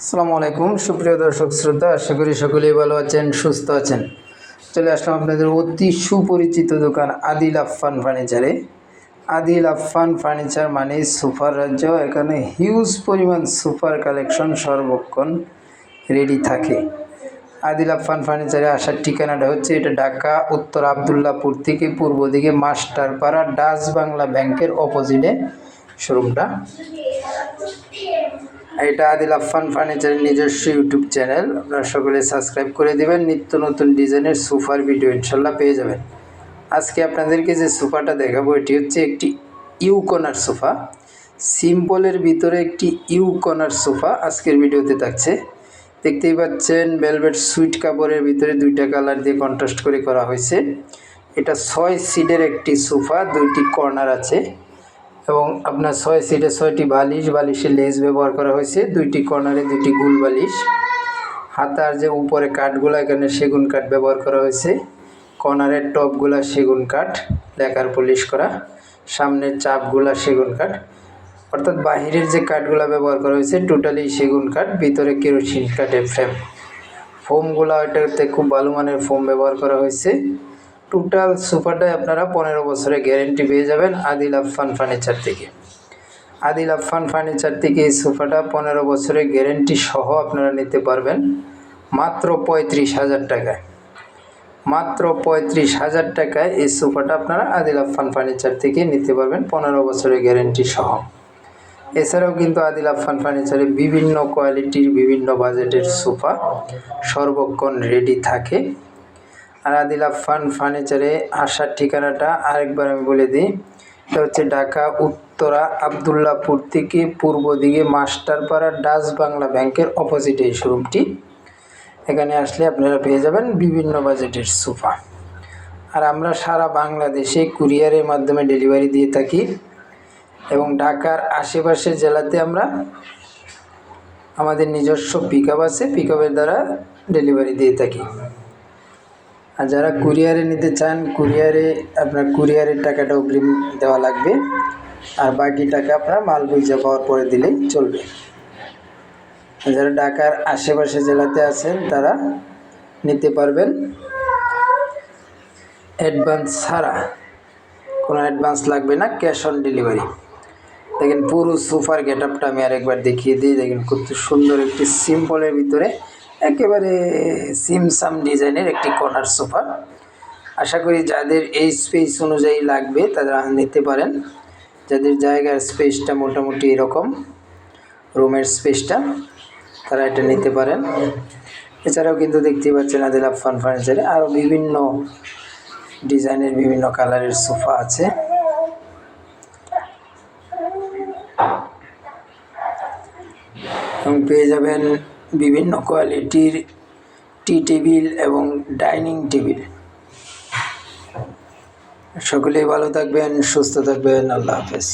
আসসালামু আলাইকুম সুপ্রিয় দর্শক শ্রোতা, আশা করি সকলেই ভালো আছেন, সুস্থ আছেন। চলে আসলাম আপনাদের অতি সুপরিচিত দোকান আদিল আফফান ফার্নিচারে। আদিল আফফান ফার্নিচার মানে সোফার রাজ্য। এখানে হিউজ পরিমাণ সোফার কালেকশন সর্বক্ষণ রেডি থাকে। আদিল আফফান ফার্নিচারে আসার ঠিকানাটা হচ্ছে এটা ঢাকা উত্তর আবদুল্লাপুর থেকে পূর্ব দিকে মাস্টারপাড়া ডাচ বাংলা ব্যাংকের অপোজিটে শোরুমটা। এটা আদিল আফফান ফার্নিচারের নিজস্ব ইউটিউব চ্যানেল, আপনারা সকলে সাবস্ক্রাইব করে দেবেন। নিত্য নতুন ডিজাইনের সোফার ভিডিও ইনশাল্লাহ পেয়ে যাবেন। আজকে আপনাদেরকে যে সোফাটা দেখাবো এটি হচ্ছে একটি ইউ কর্নার সোফা। সিম্পলের ভিতরে একটি ইউ কর্নার সোফা আজকের ভিডিওতে থাকছে। দেখতেই পাচ্ছেন ভেলভেট সুইট কাপড়ের ভিতরে দুইটা কালার দিয়ে কন্ট্রাস্ট করে করা হয়েছে। এটা 6 সিটের একটি সোফা, 2টি কর্নার আছে এবং আপনার 6 সিটে 6টি বালিশের লেস ব্যবহার করা হয়েছে। 2টি কর্নারে 2টি গুল বালিশ। হাতার যে উপরে কাঠগুলো এখানে সেগুন কাঠ ব্যবহার করা হয়েছে। কর্নারের টপগুলা সেগুন কাঠ, লেকার পলিশ করা। সামনের চাপগুলা সেগুন কাঠ, অর্থাৎ বাহিরের যে কাঠগুলা ব্যবহার করা হয়েছে টোটালি সেগুন কাঠ। ভিতরে কেরোসিন কাঠের ফ্রেম। ফোমগুলা এটাতে খুব ভালো মানের ফোম ব্যবহার করা হয়েছে। টোটাল সোফাটায় আপনারা 15 বছরের গ্যারেন্টি পেয়ে যাবেন আদিল আফফান ফার্নিচার থেকে। আদিল আফফান ফার্নিচার থেকে এই সোফাটা 15 বছরের গ্যারেন্টি সহ আপনারা নিতে পারবেন মাত্র 35,000 টাকায়। মাত্র 35,000 টাকায় এই সোফাটা আপনারা আদিল আফফান ফার্নিচার থেকে নিতে পারবেন 15 বছরের গ্যারেন্টি সহ। এছাড়াও কিন্তু আদিল আফফান ফার্নিচারে বিভিন্ন কোয়ালিটির বিভিন্ন বাজেটের সোফা সর্বক্ষণ রেডি থাকে। আর আদিল আফফান ফার্নিচারে আসার ঠিকানাটা আরেকবার আমি বলে দিই। এটা হচ্ছে ঢাকা উত্তরা আবদুল্লাপুর থেকে পূর্ব দিকে মাস্টারপাড়া ডাচ বাংলা ব্যাংকের অপোজিটে এই শোরুমটি। এখানে আসলে আপনারা পেয়ে যাবেন বিভিন্ন বাজেটের সোফা। আর আমরা সারা বাংলাদেশে কুরিয়ারের মাধ্যমে ডেলিভারি দিয়ে থাকি এবং ঢাকার আশেপাশের জেলাতে আমরা আমাদের নিজস্ব পিকআপ আছে, পিকআপের দ্বারা ডেলিভারি দিয়ে থাকি। আর যারা কুরিয়ারে নিতে চান, কুরিয়ারের টাকাটা অগ্রিম দেওয়া লাগবে, আর বাকি টাকা আপনার মাল বুঝে পাওয়ার পরে দিলেই চলবে। যারা ঢাকার আশেপাশে জেলাতে আছেন তারা নিতে পারবেন অ্যাডভান্স ছাড়া, কোনো অ্যাডভান্স লাগবে না, ক্যাশ অন ডেলিভারি। দেখেন পুরো সোফার গেট আপটা আমি আরেকবার দেখিয়ে দিই। দেখেন কত সুন্দর একটি সিম্পলের ভিতরে একেবারে সিমসাম ডিজাইনের একটি কর্নার সোফা। আশা করি যাদের এই স্পেস অনুযায়ী লাগবে তারা নিতে পারেন। যাদের জায়গার স্পেসটা মোটামুটি এরকম, রুমের স্পেসটা, তারা এটা নিতে পারেন। এছাড়াও কিন্তু দেখতেই পাচ্ছেন আদিল আফফান ফার্নিচারে আরও বিভিন্ন ডিজাইনের বিভিন্ন কালারের সোফা আছে। এবং পেয়ে যাবেন বিভিন্ন কোয়ালিটির টি টেবিল এবং ডাইনিং টেবিল। সকলেই ভালো থাকবেন, সুস্থ থাকবেন। আল্লাহ হাফেজ।